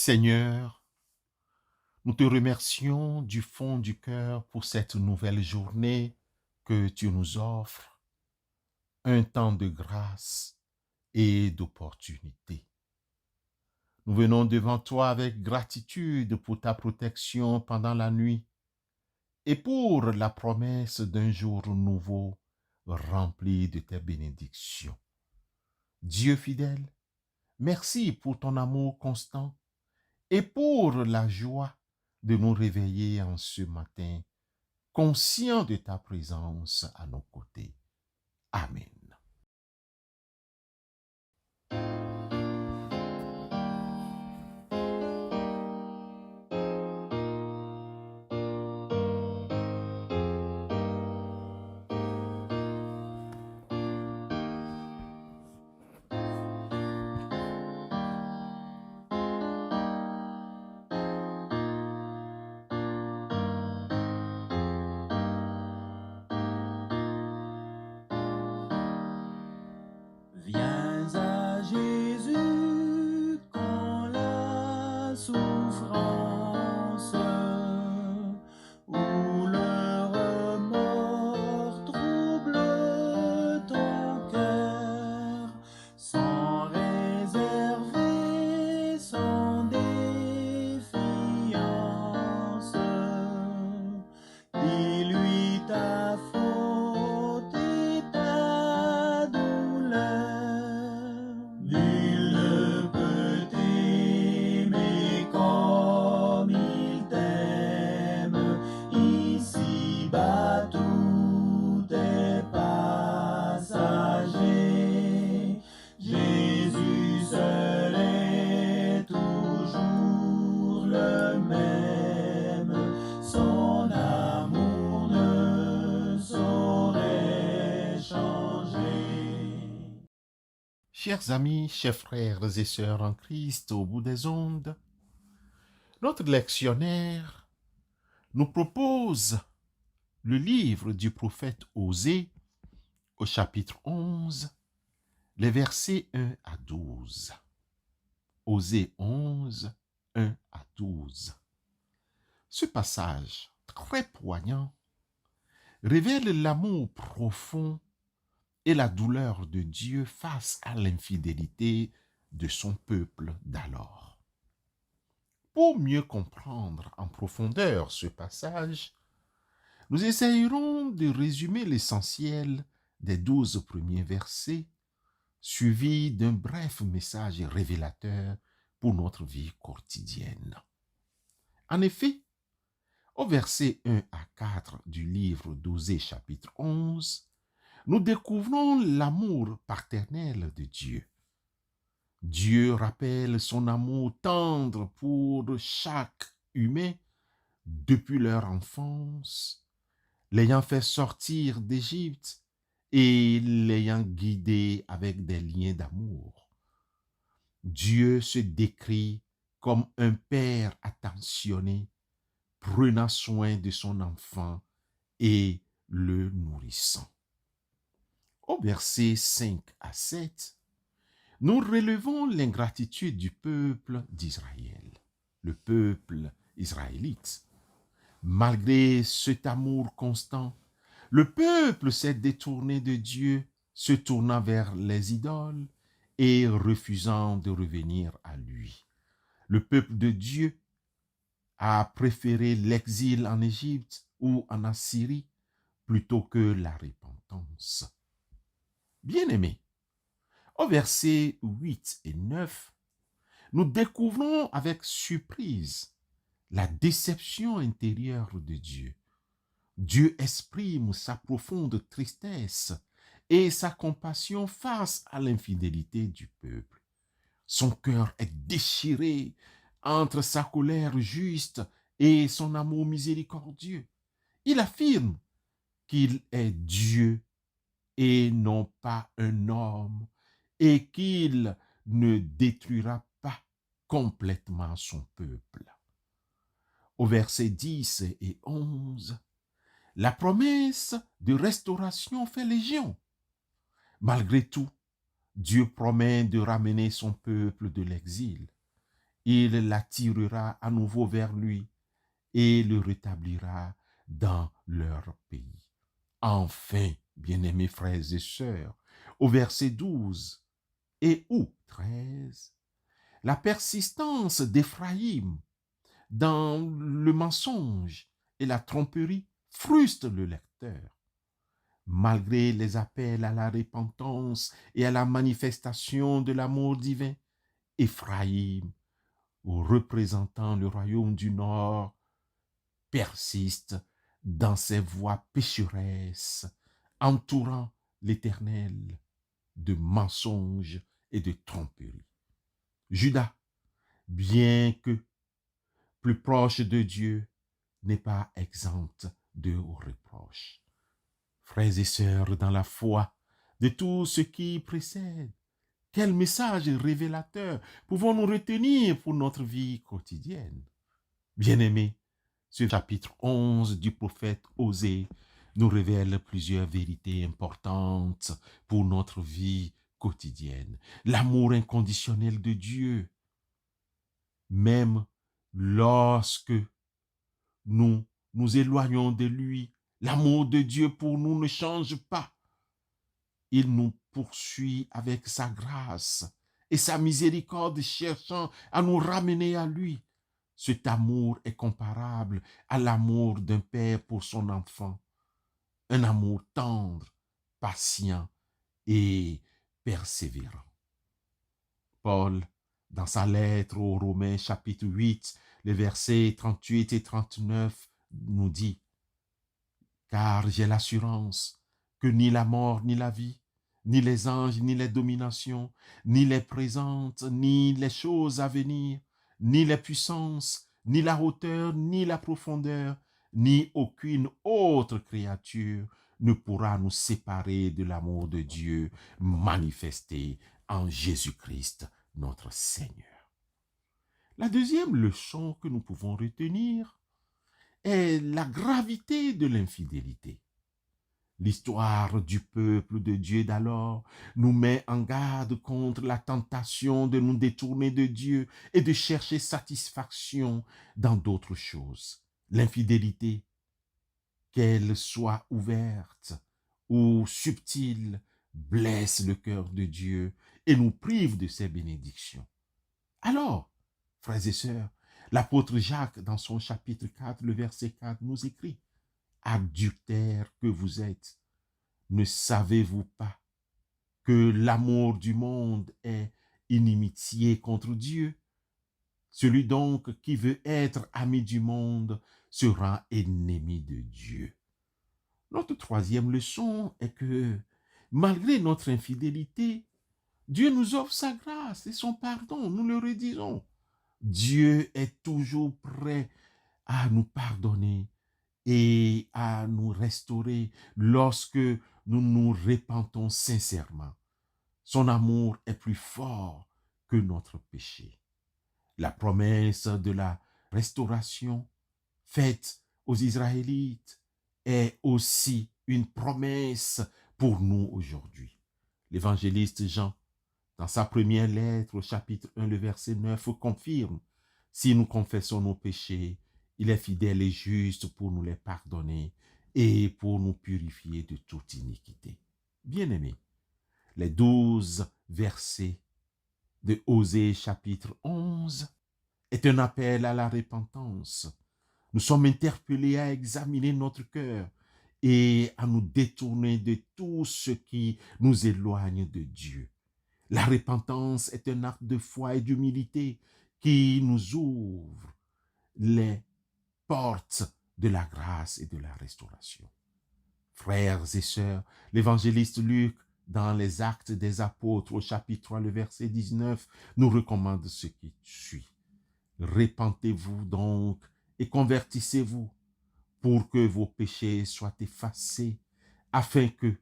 Seigneur, nous te remercions du fond du cœur pour cette nouvelle journée que tu nous offres, un temps de grâce et d'opportunité. Nous venons devant toi avec gratitude pour ta protection pendant la nuit et pour la promesse d'un jour nouveau rempli de tes bénédictions. Dieu fidèle, merci pour ton amour constant et pour la joie de nous réveiller en ce matin, conscients de ta présence à nos côtés. Amen. Viens à Jésus quand la souffrance ou le remords trouble ton cœur, sans réserver, sans défiance. Dis-lui ta faute et ta douleur. Nul ne peut t'aimer comme il t'aime. Ici-bas tout est passager. Jésus seul est toujours le même. Son amour ne saurait changer. Chers amis, chers frères et sœurs en Christ au bout des ondes, notre lectionnaire nous propose le livre du prophète Osée au chapitre 11, les versets 1 à 12. Osée 11, 1 à 12. Ce passage, très poignant, révèle l'amour profond et la douleur de Dieu face à l'infidélité de son peuple d'alors. Pour mieux comprendre en profondeur ce passage, nous essayerons de résumer l'essentiel des 12 premiers versets, suivis d'un bref message révélateur pour notre vie quotidienne. En effet, au verset 1 à 4 du livre d'Osée chapitre 11, nous découvrons l'amour paternel de Dieu. Dieu rappelle son amour tendre pour chaque humain depuis leur enfance, l'ayant fait sortir d'Égypte et l'ayant guidé avec des liens d'amour. Dieu se décrit comme un père attentionné, prenant soin de son enfant et le nourrissant. Au verset 5 à 7, nous relevons l'ingratitude du peuple d'Israël, le peuple israélite. Malgré cet amour constant, le peuple s'est détourné de Dieu, se tournant vers les idoles et refusant de revenir à lui. Le peuple de Dieu a préféré l'exil en Égypte ou en Assyrie plutôt que la repentance. Bien-aimés, au verset 8 et 9, nous découvrons avec surprise la déception intérieure de Dieu. Dieu exprime sa profonde tristesse et sa compassion face à l'infidélité du peuple. Son cœur est déchiré entre sa colère juste et son amour miséricordieux. Il affirme qu'il est Dieu et non pas un homme, et qu'il ne détruira pas complètement son peuple. Au verset 10 et 11, la promesse de restauration fait légion. Malgré tout, Dieu promet de ramener son peuple de l'exil. il l'attirera à nouveau vers lui et le rétablira dans leur pays. Enfin, bien-aimés frères et sœurs, au verset 12 et ou 13, la persistance d'Éphraïm dans le mensonge et la tromperie frustre le lecteur. Malgré les appels à la repentance et à la manifestation de l'amour divin, Éphraïm, représentant le royaume du Nord, persiste dans ses voies pécheresses, entourant l'Éternel de mensonges et de tromperies. Judas, bien que plus proche de Dieu, n'est pas exempt de reproches. Frères et sœurs dans la foi, de tout ce qui précède, quel message révélateur pouvons-nous retenir pour notre vie quotidienne? Bien-aimés, ce chapitre 11 du prophète Osée nous révèle plusieurs vérités importantes pour notre vie quotidienne. L'amour inconditionnel de Dieu, même lorsque nous nous éloignons de lui, l'amour de Dieu pour nous ne change pas. Il nous poursuit avec sa grâce et sa miséricorde, cherchant à nous ramener à lui. Cet amour est comparable à l'amour d'un père pour son enfant, un amour tendre, patient et persévérant. Paul, dans sa lettre aux Romains chapitre 8, les versets 38 et 39, nous dit « Car j'ai l'assurance que ni la mort, ni la vie, ni les anges, ni les dominations, ni les présentes, ni les choses à venir, ni les puissances, ni la hauteur, ni la profondeur, ni aucune autre créature ne pourra nous séparer de l'amour de Dieu manifesté en Jésus-Christ, notre Seigneur. » La deuxième leçon que nous pouvons retenir est la gravité de l'infidélité. L'histoire du peuple de Dieu d'alors nous met en garde contre la tentation de nous détourner de Dieu et de chercher satisfaction dans d'autres choses. L'infidélité, qu'elle soit ouverte ou subtile, blesse le cœur de Dieu et nous prive de ses bénédictions. Alors, frères et sœurs, l'apôtre Jacques, dans son chapitre 4, le verset 4, nous écrit « Adultères que vous êtes, ne savez-vous pas que l'amour du monde est inimitié contre Dieu? Celui donc qui veut être ami du monde sera ennemi de Dieu. » Notre troisième leçon est que, malgré notre infidélité, Dieu nous offre sa grâce et son pardon, nous le redisons. Dieu est toujours prêt à nous pardonner et à nous restaurer lorsque nous nous repentons sincèrement. Son amour est plus fort que notre péché. La promesse de la restauration faite aux Israélites est aussi une promesse pour nous aujourd'hui. L'évangéliste Jean, dans sa première lettre au chapitre 1, le verset 9, confirme: si nous confessons nos péchés, il est fidèle et juste pour nous les pardonner et pour nous purifier de toute iniquité. Bien-aimés, les 12 versets de Osée chapitre 11 est un appel à la repentance. Nous sommes interpellés à examiner notre cœur et à nous détourner de tout ce qui nous éloigne de Dieu. La repentance est un acte de foi et d'humilité qui nous ouvre les portes de la grâce et de la restauration. Frères et sœurs, l'évangéliste Luc, dans les Actes des Apôtres, au chapitre 3, le verset 19, nous recommande ce qui suit. Repentez-vous donc et convertissez-vous pour que vos péchés soient effacés, afin que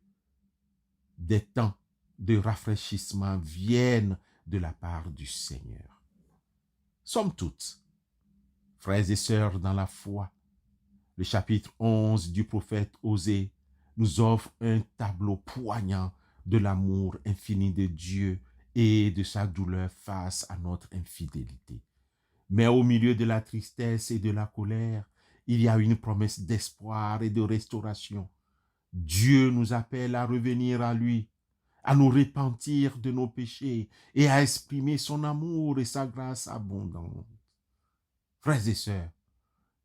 des temps de rafraîchissement viennent de la part du Seigneur. Somme toute, frères et sœurs dans la foi, le chapitre 11 du prophète Osée nous offre un tableau poignant de l'amour infini de Dieu et de sa douleur face à notre infidélité. Mais au milieu de la tristesse et de la colère, il y a une promesse d'espoir et de restauration. Dieu nous appelle à revenir à lui, à nous repentir de nos péchés et à exprimer son amour et sa grâce abondante. Frères et sœurs,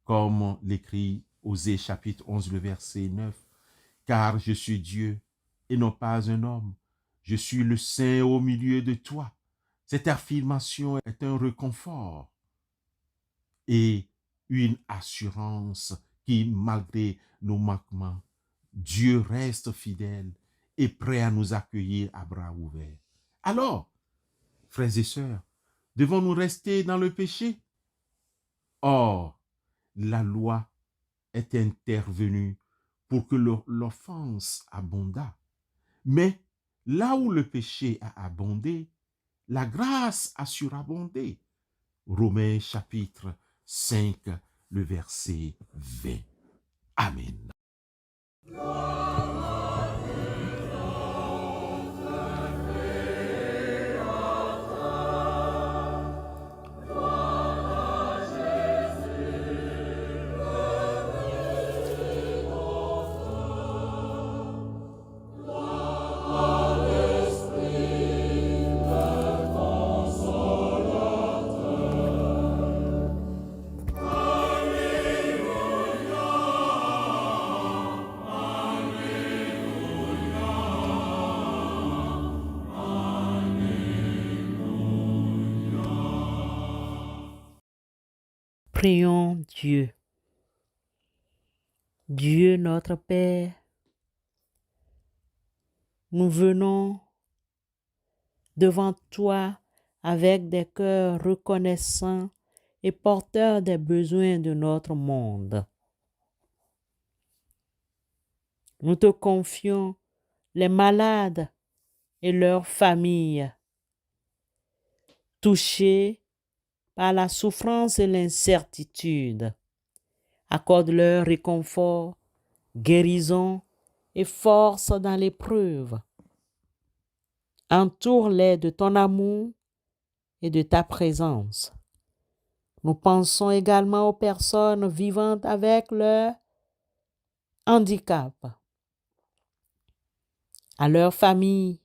comme l'écrit Osée chapitre 11, le verset 9, « Car je suis Dieu et non pas un homme, je suis le Saint au milieu de toi. » Cette affirmation est un réconfort et une assurance qui, malgré nos manquements, Dieu reste fidèle et prêt à nous accueillir à bras ouverts. Alors, frères et sœurs, devons-nous rester dans le péché? Or, la loi est intervenue pour que l'offense abondât. Mais là où le péché a abondé, la grâce a surabondé. Romains chapitre 5, le verset 20. Amen. Prions Dieu. Dieu notre Père, nous venons devant toi avec des cœurs reconnaissants et porteurs des besoins de notre monde. Nous te confions les malades et leurs familles, touchés par la souffrance et l'incertitude. Accorde-leur réconfort, guérison et force dans l'épreuve. Entoure-les de ton amour et de ta présence. Nous pensons également aux personnes vivant avec leur handicap, à leurs familles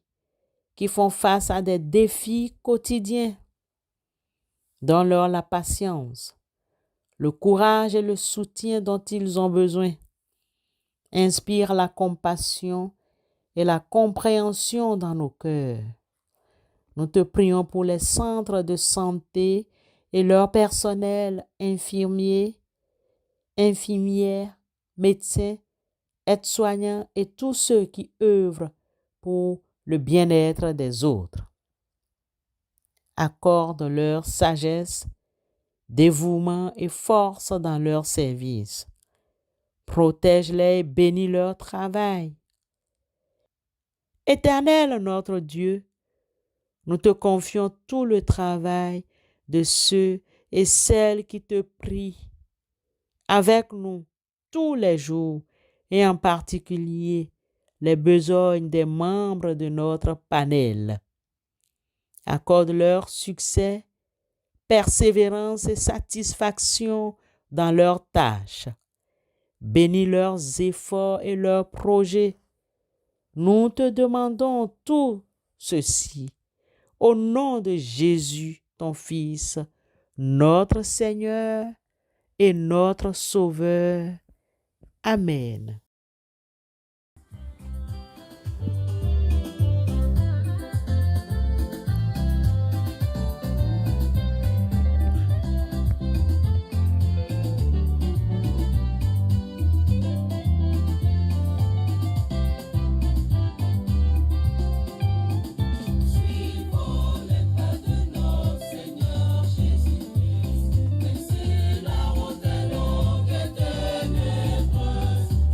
qui font face à des défis quotidiens. Donne-leur la patience, le courage et le soutien dont ils ont besoin. Inspire la compassion et la compréhension dans nos cœurs. Nous te prions pour les centres de santé et leur personnel, infirmiers, infirmières, médecins, aides-soignants et tous ceux qui œuvrent pour le bien-être des autres. Accorde-leur sagesse, dévouement et force dans leur service. Protège-les et bénis leur travail. Éternel notre Dieu, nous te confions tout le travail de ceux et celles qui te prient avec nous tous les jours et en particulier les besognes des membres de notre panel. Accorde-leur succès, persévérance et satisfaction dans leurs tâches. Bénis leurs efforts et leurs projets. Nous te demandons tout ceci au nom de Jésus, ton Fils, notre Seigneur et notre Sauveur. Amen.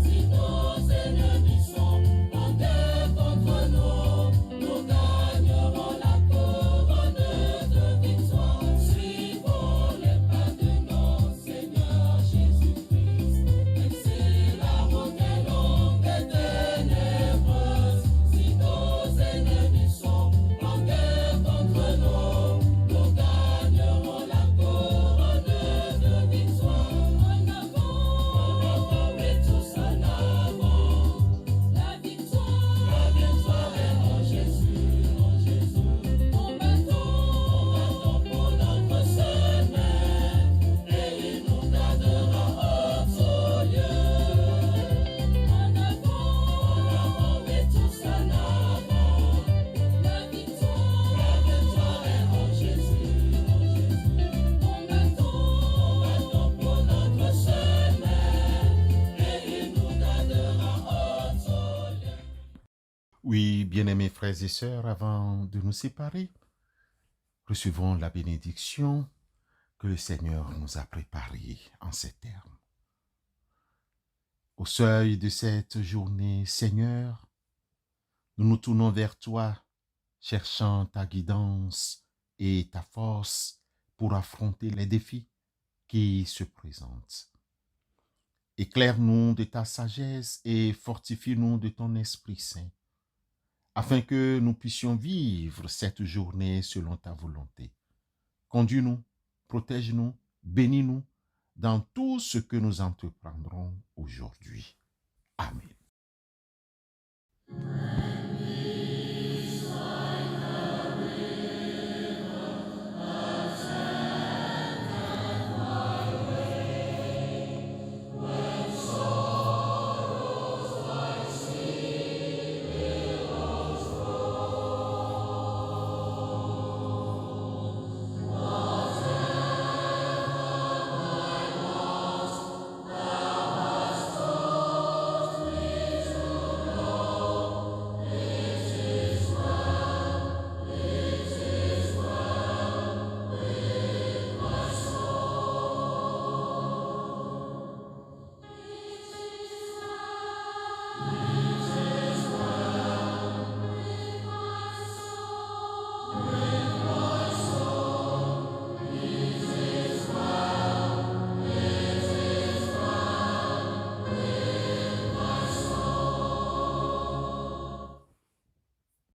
Si Oui, bien-aimés frères et sœurs, avant de nous séparer, recevons la bénédiction que le Seigneur nous a préparée en ces termes. Au seuil de cette journée, Seigneur, nous nous tournons vers toi, cherchant ta guidance et ta force pour affronter les défis qui se présentent. Éclaire-nous de ta sagesse et fortifie-nous de ton Esprit Saint, afin que nous puissions vivre cette journée selon ta volonté. Conduis-nous, protège-nous, bénis-nous dans tout ce que nous entreprendrons aujourd'hui. Amen.